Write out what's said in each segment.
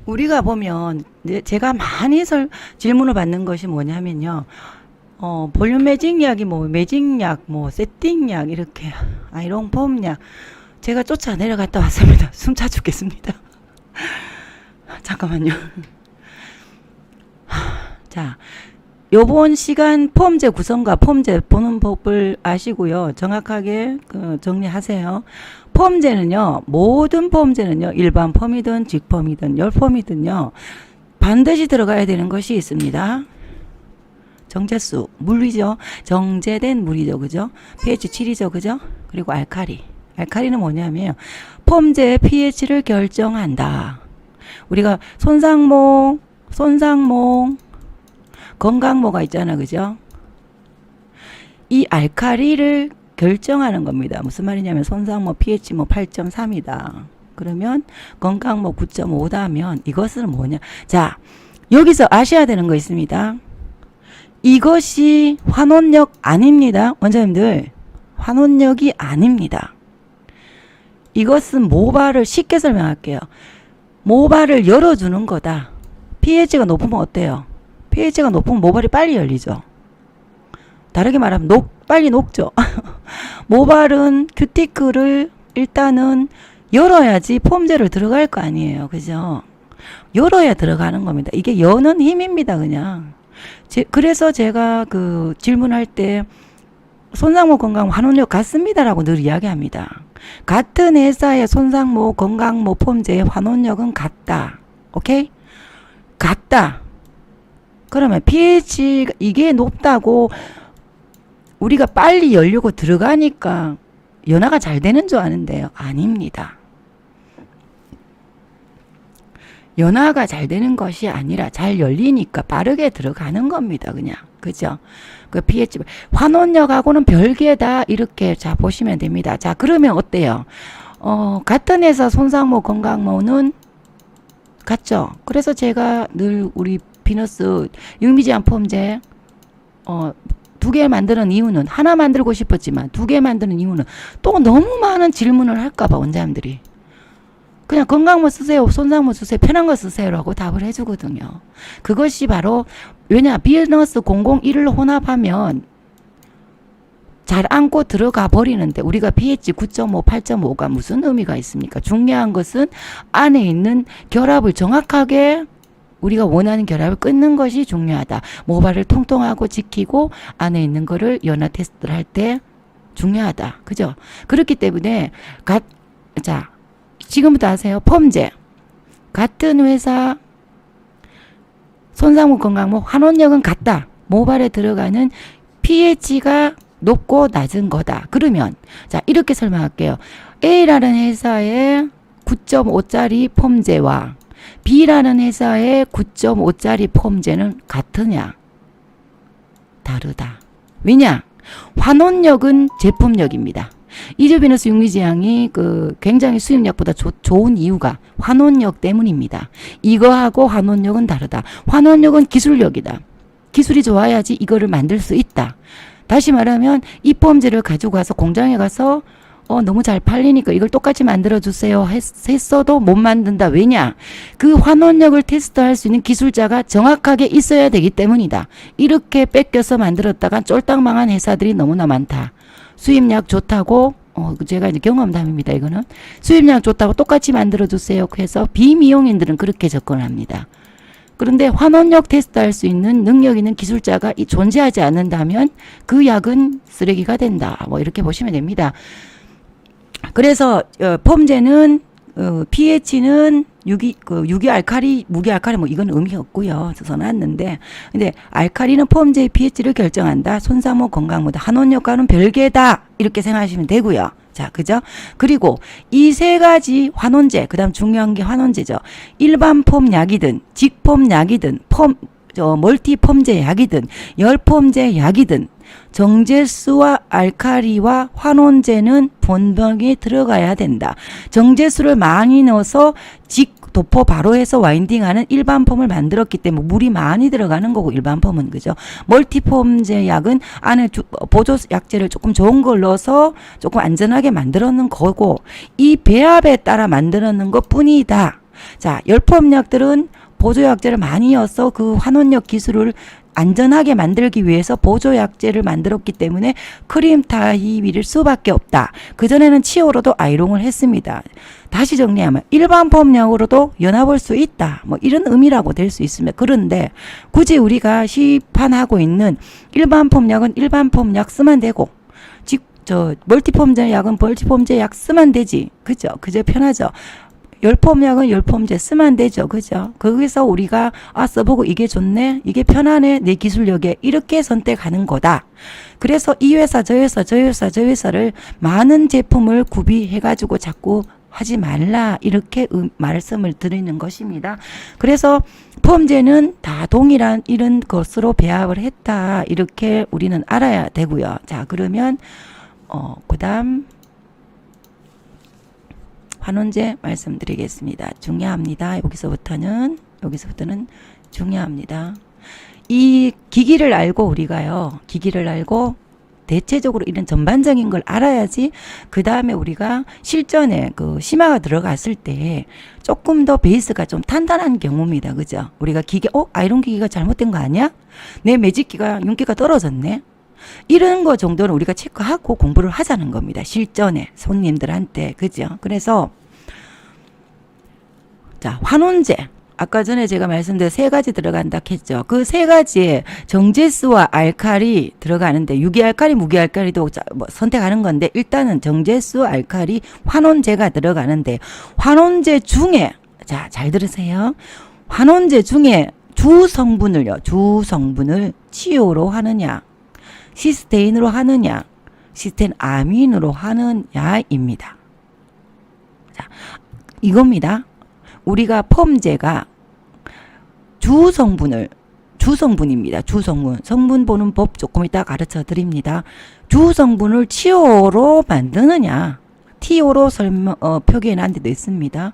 우리가 보면 제가 많이 질문을 받는 것이 뭐냐면요. 볼륨 매직약이 뭐 매직약, 뭐 세팅약 이렇게 아이롱 폼약 제가 쫓아 내려갔다 왔습니다. 숨 차 죽겠습니다. 잠깐만요. 자, 요번 시간 폼제 구성과 폼제 보는 법을 아시고요. 정확하게 정리하세요. 폼제는요, 모든 폼제는요, 일반 폼이든 직폼이든 열폼이든요, 반드시 들어가야 되는 것이 있습니다. 정제수, 물이죠. 정제된 물이죠. 그죠? pH 7이죠. 그죠? 그리고 알카리. 알카리는 뭐냐면, 폼제의 pH를 결정한다. 우리가 손상모, 건강모가 있잖아. 그죠? 이 알카리를 결정하는 겁니다. 무슨 말이냐면 손상모 pH 8.3이다. 그러면 건강모 9.5다면 이것은 뭐냐? 자, 여기서 아셔야 되는 거 있습니다. 이것이 환원력 아닙니다. 원장님들, 환원력이 아닙니다. 이것은 모발을 쉽게 설명할게요. 모발을 열어주는 거다. pH가 높으면 어때요? pH가 높으면 모발이 빨리 열리죠. 다르게 말하면 빨리 녹죠. 모발은 큐티클을 일단은 열어야지 폼제를 들어갈 거 아니에요. 그죠? 열어야 들어가는 겁니다. 이게 여는 힘입니다. 그냥. 그래서 제가 질문할 때 손상모 건강 환원력 같습니다라고 늘 이야기합니다. 같은 회사의 손상모 건강모 폼제의 환원력은 같다. 오케이? 같다. 그러면 pH 이게 높다고 우리가 빨리 열려고 들어가니까 연화가 잘 되는 줄 아는데요. 아닙니다. 연화가 잘 되는 것이 아니라 잘 열리니까 빠르게 들어가는 겁니다. 그냥. 그죠? 그 pH 환원력하고는 별개다. 이렇게 자 보시면 됩니다. 자, 그러면 어때요? 같은 회사 손상모 건강모는 같죠? 그래서 제가 늘 우리 비너스 육미지한 폼제 2개 만드는 이유는 하나 만들고 싶었지만 2개 만드는 이유는 또 너무 많은 질문을 할까봐 원장님들이 그냥 건강모 쓰세요, 손상모 쓰세요, 편한 거 쓰세요라고 답을 해주거든요. 그것이 바로 왜냐 비너스 001을 혼합하면 잘 안고 들어가 버리는데 우리가 pH 9.5, 8.5가 무슨 의미가 있습니까? 중요한 것은 안에 있는 결합을 정확하게 우리가 원하는 결합을 끊는 것이 중요하다. 모발을 통통하고 지키고 안에 있는 거를 연화 테스트를 할 때 중요하다. 그죠? 그렇기 때문에 자, 지금부터 아세요. 폼제 같은 회사 손상모 건강모 환원력은 같다. 모발에 들어가는 pH가 높고 낮은 거다. 그러면 자, 이렇게 설명할게요. A라는 회사의 9.5짜리 폼제와 B라는 회사의 9.5짜리 폼제는 같으냐? 다르다. 왜냐? 환원력은 제품력입니다. 이조비너스 육미지향이 굉장히 수입력보다 좋은 이유가 환원력 때문입니다. 이거하고 환원력은 다르다. 환원력은 기술력이다. 기술이 좋아야지 이거를 만들 수 있다. 다시 말하면 이 폼제를 가지고 가서 공장에 가서 너무 잘 팔리니까 이걸 똑같이 만들어주세요 했어도 못 만든다. 왜냐? 그 환원력을 테스트할 수 있는 기술자가 정확하게 있어야 되기 때문이다. 이렇게 뺏겨서 만들었다가 쫄딱 망한 회사들이 너무나 많다. 수입력 좋다고 제가 이제 경험담입니다. 이거는 수입력 좋다고 똑같이 만들어주세요 해서 비미용인들은 그렇게 접근을 합니다. 그런데 환원력 테스트할 수 있는 능력 있는 기술자가 존재하지 않는다면 그 약은 쓰레기가 된다. 뭐 이렇게 보시면 됩니다. 그래서 폼제는 pH는 유기 알카리, 무기 알카리 뭐 이건 의미 없고요. 써놨는데 근데 알카리는 폼제의 pH를 결정한다. 손상모 건강모다. 환원력과는 별개다. 이렇게 생각하시면 되고요. 자, 그죠? 그리고 이 세 가지 환원제, 그 다음 중요한 게 환원제죠. 일반 폼 약이든, 직폼 약이든, 멀티 폼제 약이든, 열폼제 약이든, 정제수와 알카리와 환원제는 본병에 들어가야 된다. 정제수를 많이 넣어서 도포 바로 해서 와인딩하는 일반 폼을 만들었기 때문에 물이 많이 들어가는 거고 일반 폼은 그죠. 멀티폼제 약은 안에 보조 약재를 조금 좋은 걸 넣어서 조금 안전하게 만들었는 거고 이 배합에 따라 만들었는 것 뿐이다. 자, 열포업약들은 보조약제를 많이 넣어서 그 환원력 기술을 안전하게 만들기 위해서 보조약제를 만들었기 때문에 크림 타입일 수밖에 없다. 그전에는 치오로도 아이롱을 했습니다. 다시 정리하면 일반 폼약으로도 연합할 수 있다. 뭐 이런 의미라고 될 수 있습니다. 그런데 굳이 우리가 시판하고 있는 일반 폼약은 일반 폼약 쓰면 되고 멀티폼제 약은 멀티폼제 약 쓰면 되지. 그죠? 그저 편하죠. 열폼약은 열폼제 쓰면 되죠. 그죠? 거기서 우리가 써보고 이게 좋네, 이게 편하네, 내 기술력에 이렇게 선택하는 거다. 그래서 이 회사 저 회사 저 회사 저 회사를 많은 제품을 구비해가지고 자꾸 하지 말라 이렇게 말씀을 드리는 것입니다. 그래서 폼제는 다 동일한 이런 것으로 배합을 했다 이렇게 우리는 알아야 되고요. 자, 그러면 그 다음 환원제 말씀드리겠습니다. 중요합니다. 여기서부터는 중요합니다. 이 기기를 알고 우리가요. 기기를 알고 대체적으로 이런 전반적인 걸 알아야지 그 다음에 우리가 실전에 그 심화가 들어갔을 때 조금 더 베이스가 좀 탄탄한 경우입니다. 그죠? 우리가 기계 아이론 기기가 잘못된 거 아니야? 내 매직기가 윤기가 떨어졌네. 이런 거 정도는 우리가 체크하고 공부를 하자는 겁니다. 실전에 손님들한테. 그죠? 그래서 자, 환원제. 아까 전에 제가 말씀드린 세 가지 들어간다 했죠. 그 세 가지에 정제수와 알칼리 들어가는데 유기알칼리, 무기알칼리도 선택하는 건데 일단은 정제수, 알칼리, 환원제가 들어가는데 환원제 중에 자, 잘 들으세요. 환원제 중에 주 성분을 치오로 하느냐, 시스테인으로 하느냐, 시스테인 아민으로 하느냐입니다. 자, 이겁니다. 우리가 펌제가 주성분입니다. 주성분. 성분 보는 법 조금 이따 가르쳐 드립니다. 주성분을 치오로 만드느냐, TO로 표기해 놨는 데도 있습니다.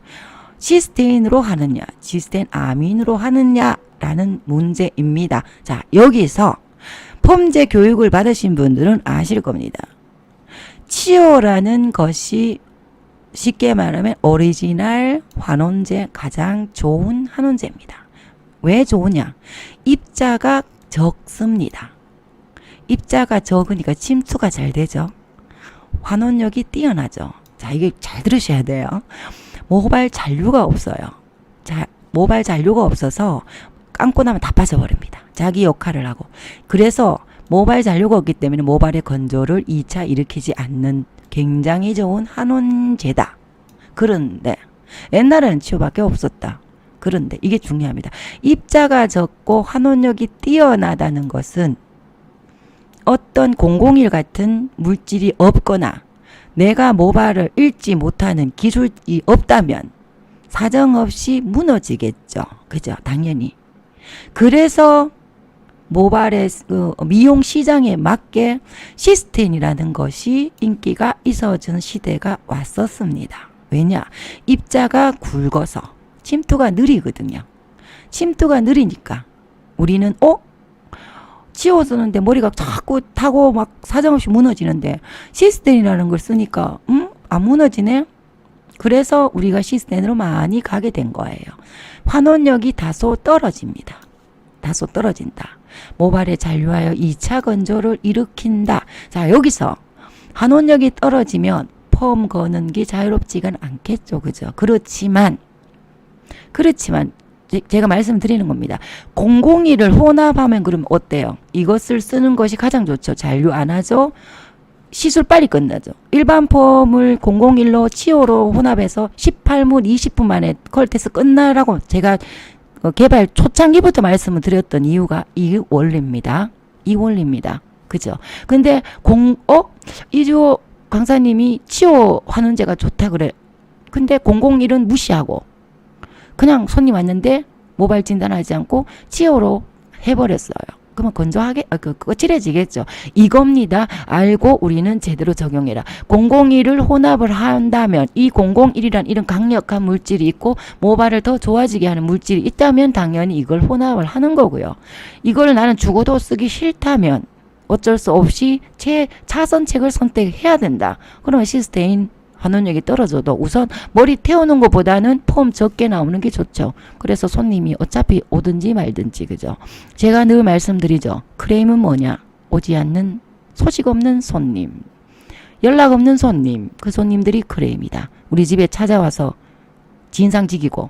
시스테인으로 하느냐, 시스테인 아민으로 하느냐라는 문제입니다. 자, 여기서 펌제 교육을 받으신 분들은 아실 겁니다. 치오라는 것이 쉽게 말하면 오리지널 환원제 가장 좋은 환원제입니다. 왜 좋으냐? 입자가 적습니다. 입자가 적으니까 침투가 잘 되죠. 환원력이 뛰어나죠. 자, 이게 잘 들으셔야 돼요. 모발 잔류가 없어요. 자, 모발 잔류가 없어서 감고 나면 다 빠져버립니다. 자기 역할을 하고. 그래서 모발 잔류가 없기 때문에 모발의 건조를 2차 일으키지 않는 굉장히 좋은 환원제다. 그런데 옛날에는 치오밖에 없었다. 그런데 이게 중요합니다. 입자가 적고 환원력이 뛰어나다는 것은 어떤 001 같은 물질이 없거나 내가 모발을 읽지 못하는 기술이 없다면 사정없이 무너지겠죠. 그죠? 당연히. 그래서 모발의 미용 시장에 맞게 시스테인이라는 것이 인기가 있어진 시대가 왔었습니다. 왜냐? 입자가 굵어서 침투가 느리거든요. 침투가 느리니까 우리는 치오 쓰는데 머리가 자꾸 타고 막 사정없이 무너지는데 시스테인이라는 걸 쓰니까 안 무너지네? 그래서 우리가 시스테인으로 많이 가게 된 거예요. 환원력이 다소 떨어집니다. 다소 떨어진다. 모발에 잔류하여 2차 건조를 일으킨다. 자, 여기서 환원력이 떨어지면 펌 거는 게 자유롭지가 않겠죠. 그죠? 그렇지만 제가 말씀드리는 겁니다. 001을 혼합하면 그러면 어때요? 이것을 쓰는 것이 가장 좋죠. 잔류 안 하죠. 시술 빨리 끝나죠. 일반 펌을 001로 치오로 혼합해서 18분 20분 만에 컬테스 끝나라고 제가 개발 초창기부터 말씀을 드렸던 이유가 이 원리입니다. 이 원리입니다. 그죠? 근데 이주호 강사님이 치오 환원제가 좋다 그래. 근데 001은 무시하고 그냥 손님 왔는데 모발 진단하지 않고 치오로 해버렸어요. 그러면 건조하게 거칠해지겠죠. 이겁니다. 알고 우리는 제대로 적용해라. 001을 혼합을 한다면 이 001이란 이런 강력한 물질이 있고 모발을 더 좋아지게 하는 물질이 있다면 당연히 이걸 혼합을 하는 거고요. 이걸 나는 죽어도 쓰기 싫다면 어쩔 수 없이 차선책을 선택해야 된다. 그러면 시스테인 환원력이 떨어져도 우선 머리 태우는 것보다는 폼 적게 나오는 게 좋죠. 그래서 손님이 어차피 오든지 말든지, 그죠? 제가 늘 말씀드리죠. 크레임은 뭐냐? 오지 않는, 소식 없는 손님, 연락 없는 손님, 그 손님들이 크레임이다. 우리 집에 찾아와서 진상지기고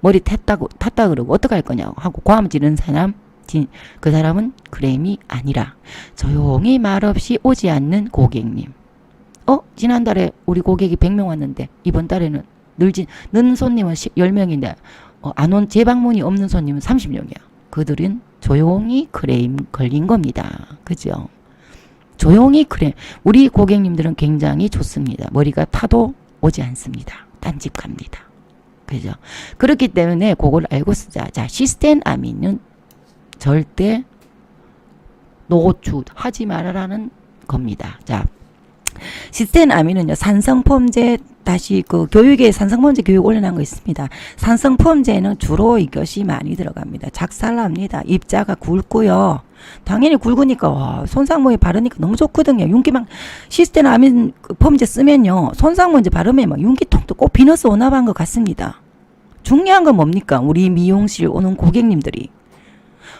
머리 탔다 그러고 어떡할 거냐고 하고 고함 지르는 사람, 그 사람은 크레임이 아니라 조용히 말없이 오지 않는 고객님. 지난달에 우리 고객이 100명 왔는데 이번 달에는 는 손님은 10명인데 안 온, 재방문이 없는 손님은 30명이야. 그들은 조용히 크레임 걸린 겁니다. 그죠? 조용히 크레임. 우리 고객님들은 굉장히 좋습니다. 머리가 타도 오지 않습니다. 딴 집 갑니다. 그죠? 그렇기 때문에 그걸 알고 쓰자. 자, 시스템 아민은 절대 노출 하지 말아라는 겁니다. 자, 시스템 아민은요, 산성폼제, 다시 그 교육에 산성폼제 교육 올려놓은 거 있습니다. 산성폼제는 주로 이것이 많이 들어갑니다. 작살납니다. 입자가 굵고요. 당연히 굵으니까 손상모에 바르니까 너무 좋거든요. 윤기만 시스템 아민 폼제 쓰면요, 손상모제 바르면 막 윤기통도 꼭 비너스 온압한 것 같습니다. 중요한 건 뭡니까? 우리 미용실 오는 고객님들이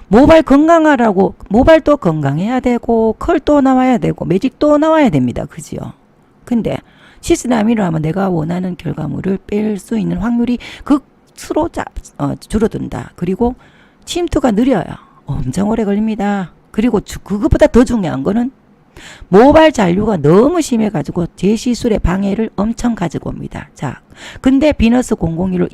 모발 건강하라고, 모발도 건강해야 되고 컬도 나와야 되고 매직도 나와야 됩니다. 그지요? 근데 시스테미로 하면 내가 원하는 결과물을 뺄 수 있는 확률이 극수로 줄어든다. 그리고 침투가 느려요. 엄청 오래 걸립니다. 그리고 그것보다 더 중요한 거는 모발 잔류가 너무 심해가지고 제 시술의 방해를 엄청 가지고 옵니다. 자, 근데 비너스 001로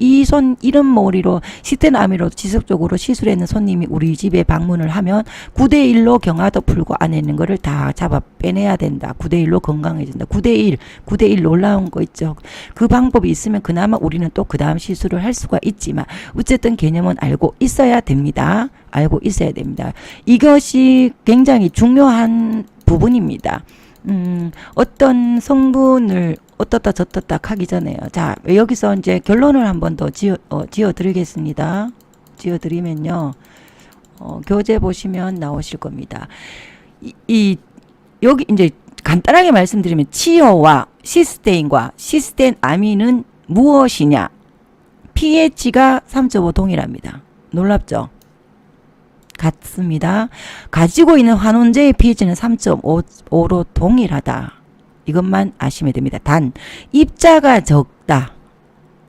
이런 머리로 시스테나미로 지속적으로 시술했는 손님이 우리 집에 방문을 하면 9대1로 경화도 풀고 안에 있는 거를 다 잡아 빼내야 된다. 9대1로 건강해진다. 9대1 놀라운 거 있죠. 그 방법이 있으면 그나마 우리는 또 그 다음 시술을 할 수가 있지만 어쨌든 개념은 알고 있어야 됩니다. 알고 있어야 됩니다. 이것이 굉장히 중요한 부분입니다. 어떤 성분을 어떻다 저떻다 하기 전에요. 자, 여기서 이제 결론을 한 번 더 지어 드리겠습니다. 지어 드리면요, 교재 보시면 나오실 겁니다. 여기 이제 간단하게 말씀드리면 치어와 시스테인과 시스텐 아민은 무엇이냐? pH가 3.5 동일합니다. 놀랍죠? 같습니다. 가지고 있는 환원제의 pH는 3.5로 동일하다. 이것만 아시면 됩니다. 단 입자가 적다.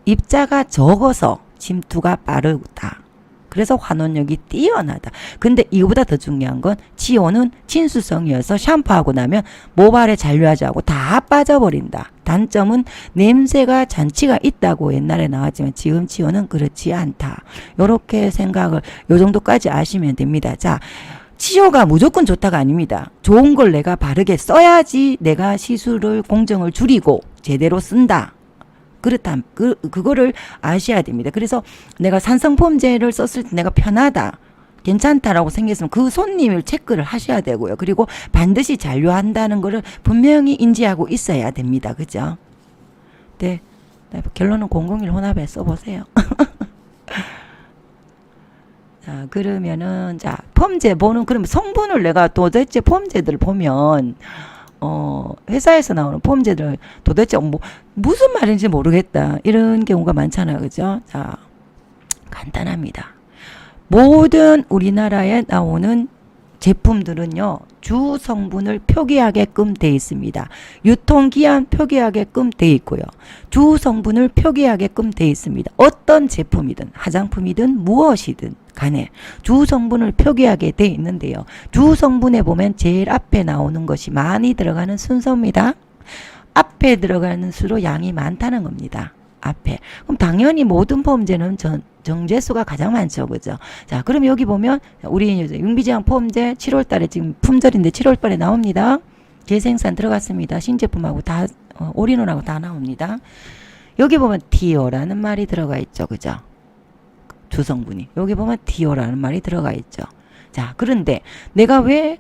입자가 적어서 침투가 빠르다. 그래서 환원력이 뛰어나다. 근데 이거보다 더 중요한 건 치오는 친수성이어서 샴푸하고 나면 모발에 잔류하지 않고 다 빠져버린다. 단점은 냄새가 잔치가 있다고 옛날에 나왔지만 지금 치오는 그렇지 않다. 요렇게 생각을 요 정도까지 아시면 됩니다. 자, 치료가 무조건 좋다가 아닙니다. 좋은 걸 내가 바르게 써야지 내가 시술을 공정을 줄이고 제대로 쓴다. 그렇다. 그거를 아셔야 됩니다. 그래서 내가 산성폼제를 썼을 때 내가 편하다, 괜찮다라고 생겼으면 그 손님을 체크를 하셔야 되고요. 그리고 반드시 잔류한다는 거를 분명히 인지하고 있어야 됩니다. 그죠? 네. 결론은 001 혼합에 써보세요. 자, 그러면은, 자, 폼제 보는, 그러면 성분을 내가 도대체 폼제들 보면, 회사에서 나오는 폼제들 도대체 무슨 말인지 모르겠다. 이런 경우가 많잖아요. 그죠? 자, 간단합니다. 모든 우리나라에 나오는 제품들은요, 주 성분을 표기하게끔 돼 있습니다. 유통기한 표기하게끔 돼 있고요. 주 성분을 표기하게끔 돼 있습니다. 어떤 제품이든 화장품이든 무엇이든 간에 주 성분을 표기하게 돼 있는데요. 주 성분에 보면 제일 앞에 나오는 것이 많이 들어가는 순서입니다. 앞에 들어가는 수로 양이 많다는 겁니다. 앞에. 그럼 당연히 모든 폼제는 정제수가 가장 많죠. 그죠? 자, 그럼 여기 보면 우리 윤기제왕 폼제 7월달에 지금 품절인데 7월달에 나옵니다. 재생산 들어갔습니다. 신제품하고 다 올인원하고 다 나옵니다. 여기 보면 디오라는 말이 들어가 있죠. 그죠? 주성분이. 여기 보면 디오라는 말이 들어가 있죠. 자, 그런데 내가 왜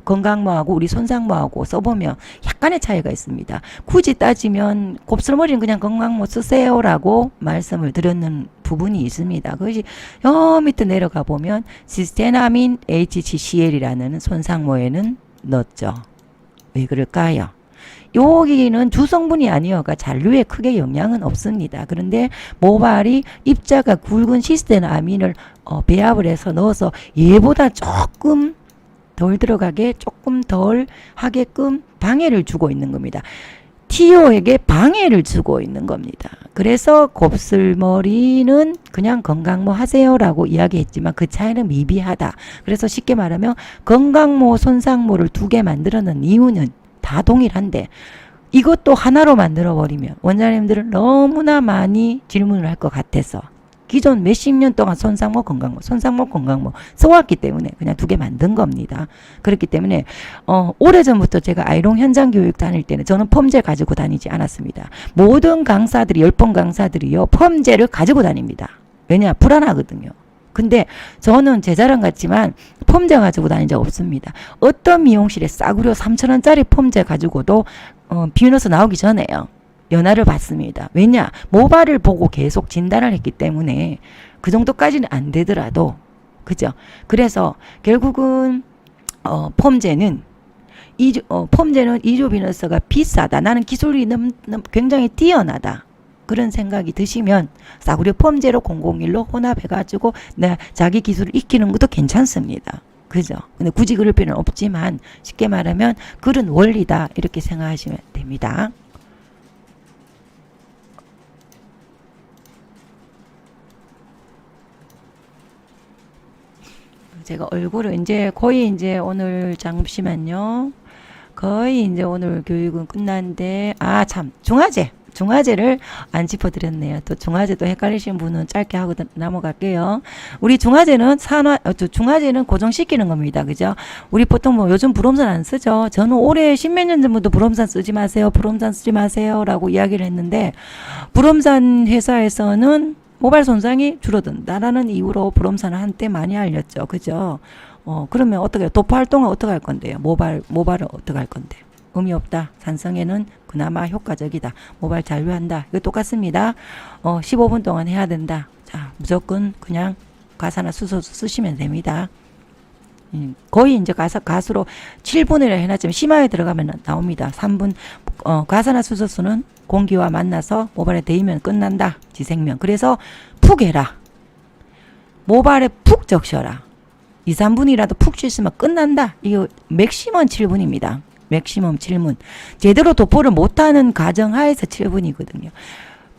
건강모하고 우리 손상모하고 써보면 약간의 차이가 있습니다. 굳이 따지면 곱슬머리는 그냥 건강모 쓰세요라고 말씀을 드렸는 부분이 있습니다. 그것이 여 밑에 내려가 보면 시스테나민 HCCL이라는 손상모에는 넣었죠. 왜 그럴까요? 여기는 주성분이 아니어가 잔류에 크게 영향은 없습니다. 그런데 모발이 입자가 굵은 시스테인 아민을 배합을 해서 넣어서 얘보다 조금 덜 들어가게 조금 덜 하게끔 방해를 주고 있는 겁니다. 티오에게 방해를 주고 있는 겁니다. 그래서 곱슬머리는 그냥 건강모 하세요라고 이야기했지만 그 차이는 미비하다. 그래서 쉽게 말하면 건강모, 손상모를 두 개 만들어낸 이유는 다 동일한데 이것도 하나로 만들어버리면 원장님들은 너무나 많이 질문을 할 것 같아서 기존 몇십 년 동안 손상모, 건강모, 손상모, 건강모 써왔기 때문에 그냥 두 개 만든 겁니다. 그렇기 때문에 오래전부터 제가 아이롱 현장 교육 다닐 때는 저는 펌제 가지고 다니지 않았습니다. 모든 강사들이 10번 강사들이요 펌제를 가지고 다닙니다. 왜냐? 불안하거든요. 근데 저는 제 자랑 같지만 펌제 가지고 다닌 적 없습니다. 어떤 미용실에 싸구려 3,000원짜리 펌제 가지고도 비너스 나오기 전에요. 연화를 받습니다. 왜냐? 모발을 보고 계속 진단을 했기 때문에 그 정도까지는 안 되더라도 그죠? 그래서 결국은 펌제는 이조비너스가 비싸다. 나는 기술이 굉장히 뛰어나다. 그런 생각이 드시면 싸구려 펌제로 001로 혼합해가지고 자기 기술을 익히는 것도 괜찮습니다. 그죠? 근데 굳이 그럴 필요는 없지만 쉽게 말하면 그런 원리다 이렇게 생각하시면 됩니다. 제가 얼굴을 이제 거의 이제 오늘 잠시만요. 거의 이제 오늘 교육은 끝났는데 참 중화제를 안 짚어드렸네요. 또 중화제도 헷갈리신 분은 짧게 하고 넘어갈게요. 우리 중화제는 중화제는 고정시키는 겁니다. 그죠? 우리 보통 뭐 요즘 브롬산 안 쓰죠. 저는 올해 10몇 년 전부터 브롬산 쓰지 마세요. 브롬산 쓰지 마세요. 라고 이야기를 했는데 브롬산 회사에서는 모발 손상이 줄어든다라는 이유로 브롬산을 한때 많이 알렸죠. 그죠? 그러면 어떻게, 도파 활동은 어떻게 할 건데요? 모발을 어떻게 할 건데요? 의미 없다. 산성에는 그나마 효과적이다. 모발 잔류한다. 이거 똑같습니다. 15분 동안 해야 된다. 자, 무조건 그냥 가사나 수소수 쓰시면 됩니다. 거의 이제 가수로 7분이라 해놨지만 심화에 들어가면 나옵니다. 3분, 가사나 수소수는 공기와 만나서 모발에 데이면 끝난다. 지생명. 그래서 푹 해라. 모발에 푹 적셔라. 2, 3분이라도 푹 쉬시면 끝난다. 이거 맥시멈 7분입니다. 맥시멈 7분. 제대로 도포를 못하는 가정하에서 7분이거든요.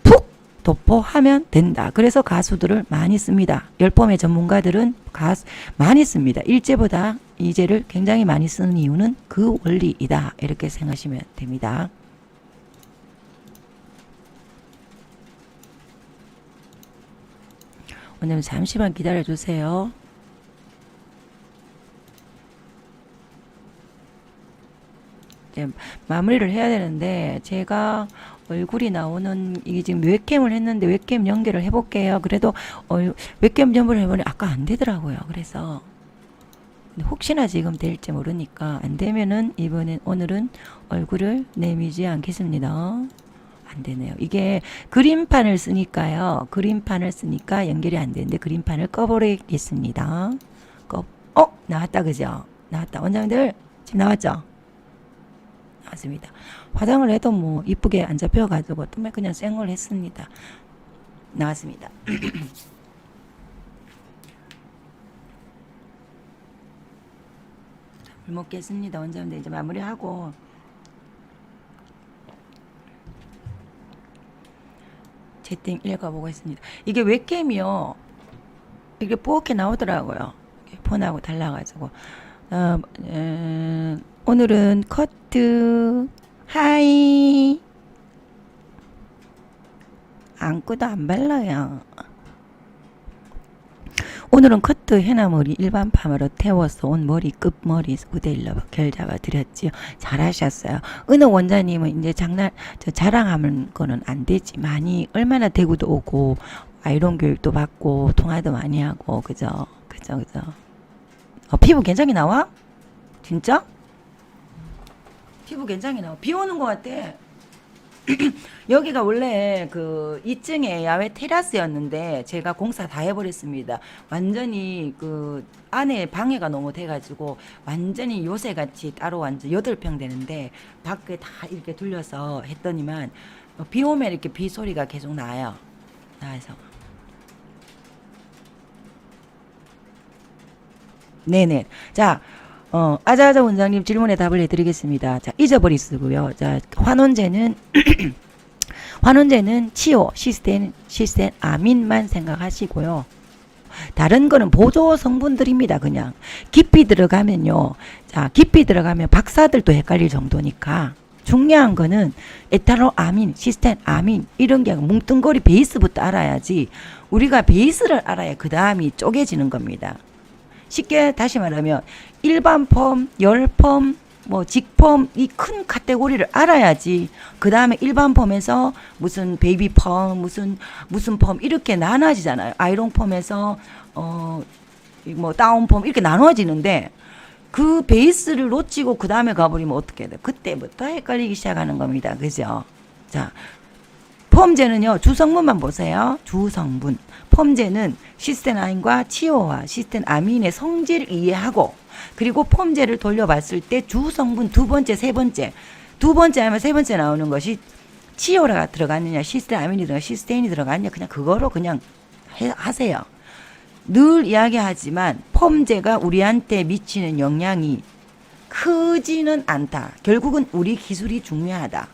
푹 도포하면 된다. 그래서 가수들을 많이 씁니다. 열펌의 전문가들은 많이 씁니다. 일제보다 이제를 굉장히 많이 쓰는 이유는 그 원리이다. 이렇게 생각하시면 됩니다. 오늘 잠시만 기다려주세요. 마무리를 해야 되는데 제가 얼굴이 나오는 이게 지금 웹캠을 했는데 웹캠 연결을 해볼게요. 그래도 웹캠 연결을 해보니 아까 안 되더라고요. 그래서 혹시나 지금 될지 모르니까 안 되면은 오늘은 얼굴을 내미지 않겠습니다. 안 되네요. 이게 그림판을 쓰니까요. 그림판을 쓰니까 연결이 안 되는데 그림판을 꺼버리겠습니다. 나왔다. 그죠? 나왔다. 원장님들 지금 나왔죠? 나왔습니다. 화장을 해도 뭐 이쁘게 안 잡혀가지고 또 그냥 생얼 했습니다. 나왔습니다. 물 먹겠습니다. 원장님들 이제 마무리하고 채팅 읽어보겠습니다. 이게 웹캠이요. 이게 뽀얗게 나오더라고요. 폰하고 달라가지고 오늘은 커트 하이 안구도 안 발라요. 오늘은 커트 해나머리 일반 파마로 태워서 온 머리 끝머리 모델로 결 잡아 드렸지요. 잘하셨어요. 어느 원장님은 이제 자랑하는 거는 안 되지. 많이 얼마나 대구도 오고 아이론 교육도 받고 통화도 많이 하고 그죠. 피부 굉장히 나와? 진짜? 피부 굉장히 나와. 비 오는 것 같아. 여기가 원래 그 2층에 야외 테라스였는데 제가 공사 다 해버렸습니다. 완전히 그 안에 방해가 너무 돼가지고 완전히 요새같이 따로 완전 8평 되는데 밖에 다 이렇게 둘러서 했더니만 비 오면 이렇게 비 소리가 계속 나요. 나와서. 네네. 자, 아자아자 원장님 질문에 답을 해드리겠습니다. 자, 잊어버리시고요. 자, 환원제는 치오, 시스텐, 아민만 생각하시고요. 다른 거는 보조 성분들입니다. 그냥 깊이 들어가면요. 자, 깊이 들어가면 박사들도 헷갈릴 정도니까 중요한 거는 에탄올 아민, 시스텐 아민 이런 게 뭉뚱거리 베이스부터 알아야지 우리가 베이스를 알아야 그 다음이 쪼개지는 겁니다. 쉽게 다시 말하면 일반 펌, 열펌, 뭐 직펌 이 큰 카테고리를 알아야지 그 다음에 일반 펌에서 무슨 베이비 펌 무슨 펌 이렇게 나눠지잖아요. 아이롱 펌에서 뭐 다운 펌 이렇게 나눠지는데 그 베이스를 놓치고 그 다음에 가버리면 어떻게 돼? 그때부터 헷갈리기 시작하는 겁니다. 그죠? 자, 펌제는요 주성분만 보세요. 주성분 펌제는 시스테나인과 치오와 시스텐아민의 성질을 이해하고 그리고 펌제를 돌려봤을 때 주성분 두 번째 두 번째 하면 세 번째 나오는 것이 치오라가 들어갔느냐 시스텐아민이 들어갔느냐 시스테인이 들어갔느냐 그냥 그거로 그냥 하세요. 늘 이야기하지만 펌제가 우리한테 미치는 영향이 크지는 않다. 결국은 우리 기술이 중요하다.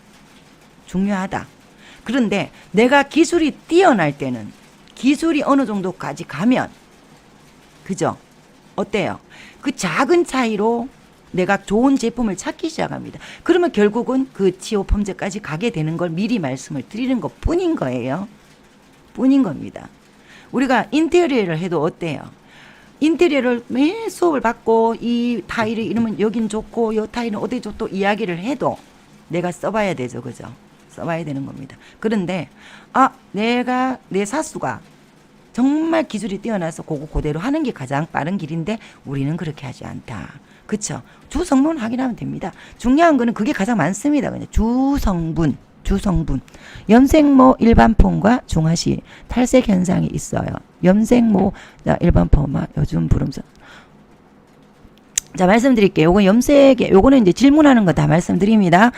그런데 내가 기술이 뛰어날 때는 기술이 어느 정도까지 가면 그죠? 어때요? 그 작은 차이로 내가 좋은 제품을 찾기 시작합니다. 그러면 결국은 그 치오 펌제까지 가게 되는 걸 미리 말씀을 드리는 것 뿐인 거예요. 뿐인 겁니다. 우리가 인테리어를 해도 어때요? 인테리어를 매 수업을 받고 이 타일이 이러면 여긴 좋고 이 타일은 어디 좋고 이야기를 해도 내가 써봐야 되죠. 그죠? 써봐야 되는 겁니다. 그런데 내가 내 사수가 정말 기술이 뛰어나서 그대로 하는 게 가장 빠른 길인데 우리는 그렇게 하지 않다. 그쵸? 주성분 확인하면 됩니다. 중요한 거는 그게 가장 많습니다. 그냥 주성분. 염색모 일반폼과 중화시 탈색 현상이 있어요. 염색모 일반 폼과 요즘 부름선. 자, 말씀드릴게요. 요거는 이제 질문하는 거 다 말씀드립니다.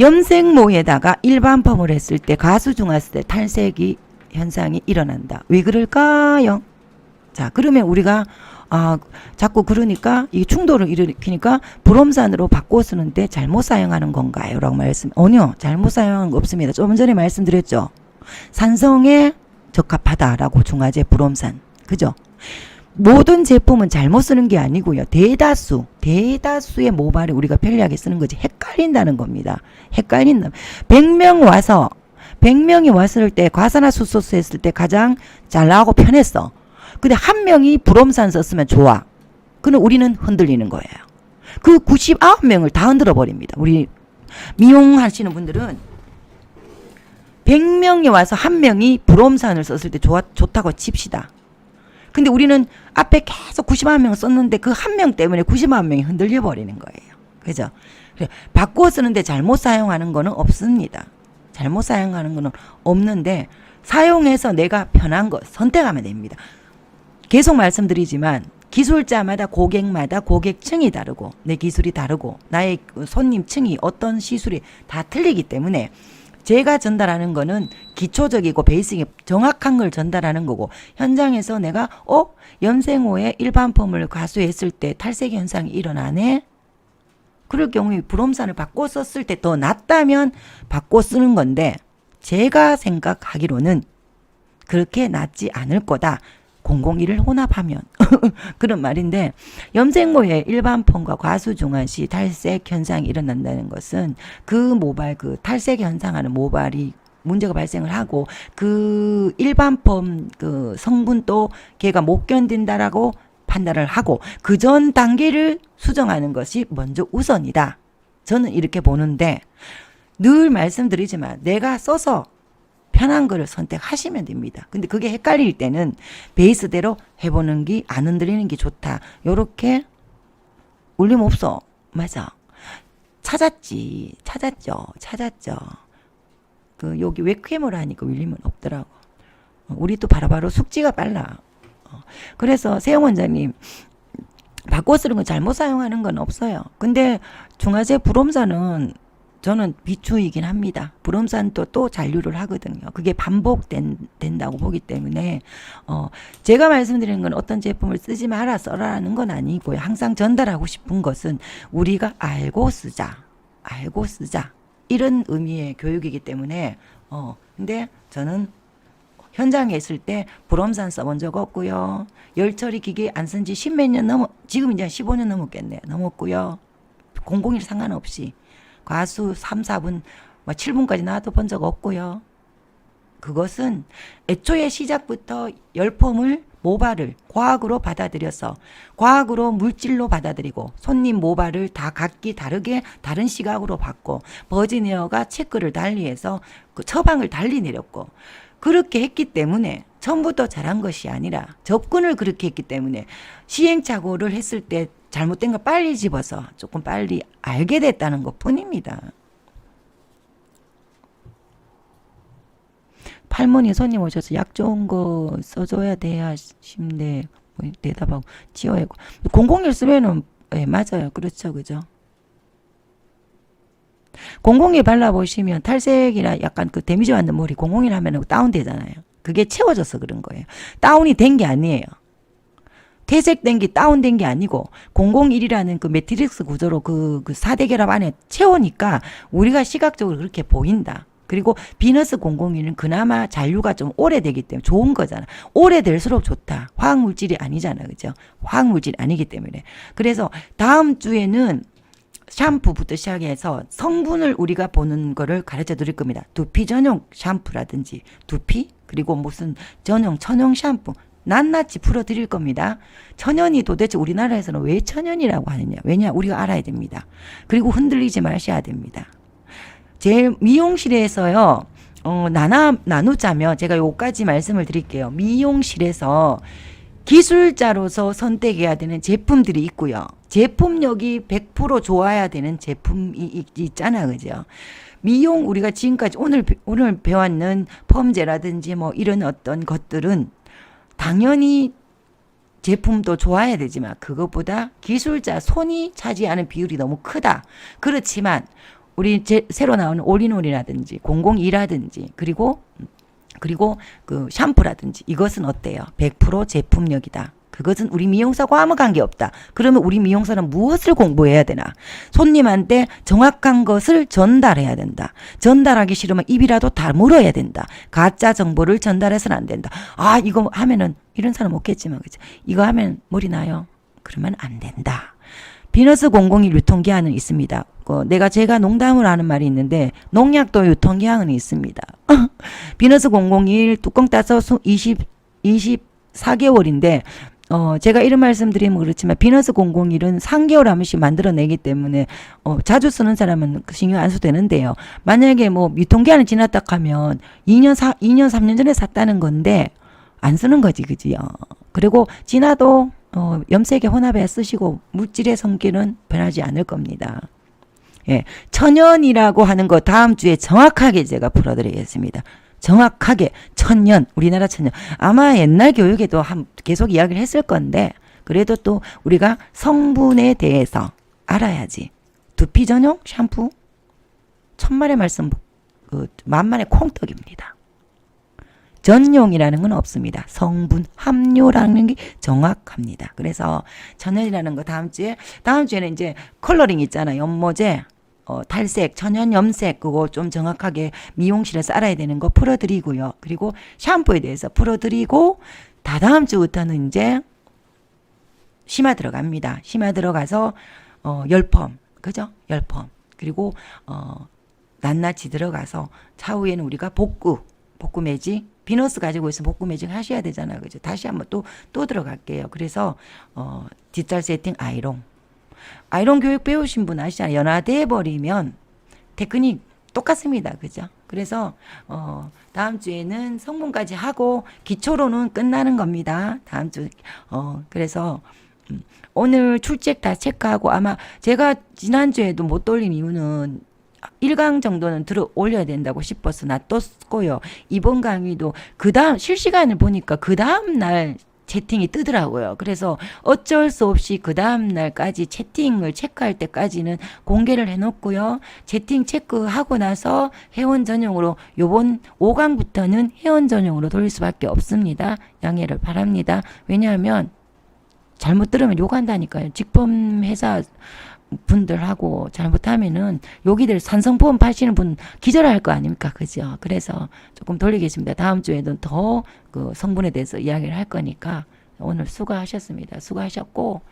염색모에다가 일반 펌을 했을 때 가수 중화했을 때 탈색이 현상이 일어난다. 왜 그럴까요? 자, 그러면 우리가 자꾸 그러니까 이 충돌을 일으키니까 브롬산으로 바꿔 쓰는데 잘못 사용하는 건가요? 라고 아니요. 잘못 사용한 거 없습니다. 조금 전에 말씀드렸죠. 산성에 적합하다라고 중화제 브롬산. 그죠? 모든 제품은 잘못 쓰는 게 아니고요. 대다수의 모발을 우리가 편리하게 쓰는 거지. 헷갈린다는 겁니다. 100명이 왔을 때 과산화수소수 했을 때 가장 잘 나가고 편했어. 근데 한 명이 브롬산 썼으면 좋아. 그럼 우리는 흔들리는 거예요. 그 99명을 다 흔들어 버립니다. 우리 미용하시는 분들은 100명이 와서 한 명이 브롬산을 썼을 때 좋다고 칩시다. 근데 우리는 앞에 계속 99명 썼는데 그 한 명 때문에 99명이 흔들려 버리는 거예요. 그죠? 바꿔 쓰는데 잘못 사용하는 거는 없습니다. 잘못 사용하는 거는 없는데 사용해서 내가 편한 거 선택하면 됩니다. 계속 말씀드리지만 기술자마다 고객마다 고객층이 다르고 내 기술이 다르고 나의 손님층이 어떤 시술이 다 틀리기 때문에 제가 전달하는 거는 기초적이고 베이직이 정확한 걸 전달하는 거고 현장에서 내가 염색호에 일반 펌을 가수했을 때 탈색 현상이 일어나네. 그럴 경우에 브롬산을 바꿔 썼을 때 더 낫다면 바꿔 쓰는 건데 제가 생각하기로는 그렇게 낫지 않을 거다. 001을 혼합하면 그런 말인데 염색모의 일반 펌과 과수 중환 시 탈색 현상이 일어난다는 것은 그 모발 그 탈색 현상하는 모발이 문제가 발생을 하고 그 일반 펌 그 성분도 걔가 못 견딘다라고 판단을 하고 그 전 단계를 수정하는 것이 먼저 우선이다. 저는 이렇게 보는데 늘 말씀드리지만 내가 써서 편한 거를 선택하시면 됩니다. 근데 그게 헷갈릴 때는 베이스대로 해보는 게 안 흔들리는 게 좋다. 요렇게 울림 없어. 맞아. 찾았죠. 그 여기 웹캠으로 하니까 울림은 없더라고. 우리 또 바로바로 숙지가 빨라. 그래서 세영 원장님 바꿔 쓰는 건 잘못 사용하는 건 없어요. 근데 중화제 불옴산은 저는 비추이긴 합니다. 불om산도 또 잔류를 하거든요. 그게 반복된다고 보기 때문에 제가 말씀드리는 건 어떤 제품을 쓰지 마라 써라는 건 아니고요. 항상 전달하고 싶은 것은 우리가 알고 쓰자. 알고 쓰자. 이런 의미의 교육이기 때문에 근데 저는 현장에 있을 때 불om산 써본 적 없고요. 열처리 기계 안 쓴 지 십몇 년 지금 이제 15년 넘었고요. 001 상관없이 과수 3, 4분, 7분까지 나와도 본 적 없고요. 그것은 애초에 시작부터 열폼을 모발을 과학으로 받아들여서 과학으로 물질로 받아들이고 손님 모발을 다 각기 다르게 다른 시각으로 봤고 버지니어가 체크를 달리해서 그 처방을 달리 내렸고 그렇게 했기 때문에 처음부터 잘한 것이 아니라 접근을 그렇게 했기 때문에 시행착오를 했을 때 잘못된 걸 빨리 집어서 조금 빨리 알게 됐다는 것 뿐입니다. 팔문이 손님 오셔서 약 좋은 거 써줘야 돼야 싶네. 뭐 대답하고 지어야 001 쓰면은 맞아요. 그렇죠. 그죠? 001 발라보시면 탈색이나 약간 그 데미지 받는 머리 001 하면 다운되잖아요. 그게 채워져서 그런 거예요. 다운이 된 게 아니에요. 퇴색된 게 다운된 게 아니고 001이라는 그 매트릭스 구조로 그 4대 결합 안에 채우니까 우리가 시각적으로 그렇게 보인다. 그리고 비너스 001은 그나마 잔류가 좀 오래되기 때문에 좋은 거잖아. 오래될수록 좋다. 화학물질이 아니잖아. 그죠? 화학물질이 아니기 때문에. 그래서 다음 주에는 샴푸부터 시작해서 성분을 우리가 보는 거를 가르쳐 드릴 겁니다. 두피 전용 샴푸라든지 두피 그리고 무슨 전용 천연 샴푸 낱낱이 풀어드릴 겁니다. 천연이 도대체 우리나라에서는 왜 천연이라고 하느냐. 왜냐 우리가 알아야 됩니다. 그리고 흔들리지 마셔야 됩니다. 제 미용실에서요. 나누자면 제가 요까지 말씀을 드릴게요. 미용실에서 기술자로서 선택해야 되는 제품들이 있고요. 제품력이 100% 좋아야 되는 제품이 있잖아. 그죠? 미용 우리가 지금까지 오늘 배웠는 펌제라든지 뭐 이런 어떤 것들은 당연히 제품도 좋아야 되지만 그것보다 기술자 손이 차지하는 비율이 너무 크다. 그렇지만 우리 새로 나오는 올인원이라든지 002라든지 그리고 그 샴푸라든지 이것은 어때요? 100% 제품력이다. 그것은 우리 미용사와 아무 관계없다. 그러면 우리 미용사는 무엇을 공부해야 되나? 손님한테 정확한 것을 전달해야 된다. 전달하기 싫으면 입이라도 다물어야 된다. 가짜 정보를 전달해서는 안 된다. 아 이거 하면은 이런 사람 없겠지만 그죠? 이거 하면 머리 나요. 그러면 안 된다. 비너스 001 유통기한은 있습니다. 제가 농담을 하는 말이 있는데 농약도 유통기한은 있습니다. 비너스 001 뚜껑 따서 24개월인데 제가 이런 말씀 드리면 그렇지만 비너스 001은 3개월 한 번씩 만들어내기 때문에 자주 쓰는 사람은 신경 안 써도 되는데요. 만약에 뭐 유통기한이 지났다 하면 2년 3년 전에 샀다는 건데 안 쓰는 거지 그지요. 그리고 지나도 염색에 혼합해 쓰시고 물질의 성질은 변하지 않을 겁니다. 예, 천연이라고 하는 거 다음 주에 정확하게 제가 풀어드리겠습니다. 정확하게 천년, 우리나라 천년. 아마 옛날 교육에도 계속 이야기를 했을 건데 그래도 또 우리가 성분에 대해서 알아야지. 두피 전용 샴푸 천만의 말씀 만만의 콩떡입니다. 전용이라는 건 없습니다. 성분 함유라는 게 정확합니다. 그래서 천연이라는 거 다음 주에는 이제 컬러링 있잖아요. 연모제, 탈색, 천연 염색 그거 좀 정확하게 미용실에서 알아야 되는 거 풀어드리고요. 그리고 샴푸에 대해서 풀어드리고 다다음 주부터는 이제 심화 들어갑니다. 심화 들어가서 열펌, 그죠? 열펌 그리고 낱낱이 들어가서 차후에는 우리가 복구 매직 비너스 가지고 있으면 복구 매직 하셔야 되잖아요. 그죠? 다시 한번 또 들어갈게요. 그래서 뒷살 세팅 아이롱 교육 배우신 분 아시잖아요. 연화돼 버리면 테크닉 똑같습니다. 그죠? 그래서 다음 주에는 성분까지 하고 기초로는 끝나는 겁니다. 다음 주 그래서 오늘 출첵 다 체크하고 아마 제가 지난주에도 못 돌린 이유는 1강 정도는 들어 올려야 된다고 싶어서 놔뒀고요. 이번 강의도 그 다음 실시간을 보니까 그 다음 날 채팅이 뜨더라고요. 그래서 어쩔 수 없이 그 다음 날까지 채팅을 체크할 때까지는 공개를 해놓고요. 채팅 체크하고 나서 회원 전용으로 요번 5강부터는 회원 전용으로 돌릴 수밖에 없습니다. 양해를 바랍니다. 왜냐하면 잘못 들으면 욕한다니까요. 직범 회사 분들하고 잘못하면은 여기들 산성보험 파시는 분 기절할 거 아닙니까? 그죠? 그래서 조금 돌리겠습니다. 다음 주에는 더 그 성분에 대해서 이야기를 할 거니까 오늘 수고하셨습니다. 수고하셨고,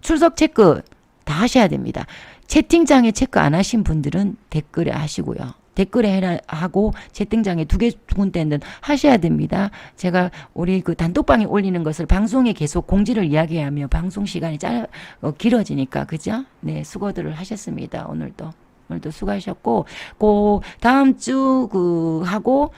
출석 체크 다 하셔야 됩니다. 채팅창에 체크 안 하신 분들은 댓글에 하시고요. 댓글에 하고 채팅창에 두 군데는 하셔야 됩니다. 제가 우리 그 단톡방에 올리는 것을 방송에 계속 공지를 이야기하며 방송 시간이 길어지니까 그죠? 네, 수고들을 하셨습니다. 오늘도 수고하셨고, 그 다음 주 하고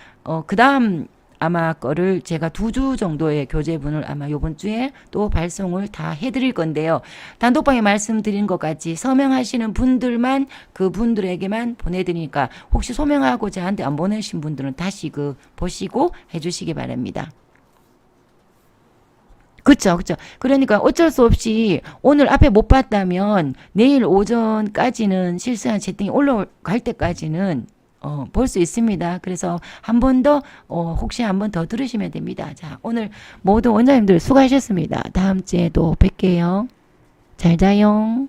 그 다음 아마 거를 제가 2주 정도의 교재분을 아마 요번 주에 또 발송을 다 해드릴 건데요. 단톡방에 말씀드린 것까지 서명하시는 분들만 그분들에게만 보내드리니까 혹시 서명하고 저한테 안 보내신 분들은 다시 보시고 해주시기 바랍니다. 그쵸. 그러니까 어쩔 수 없이 오늘 앞에 못 봤다면 내일 오전까지는 실시간 채팅이 올라갈 때까지는 볼 수 있습니다. 그래서 한 번 더, 혹시 한 번 더 들으시면 됩니다. 자, 오늘 모두 원장님들 수고하셨습니다. 다음 주에도 뵐게요. 잘 자요.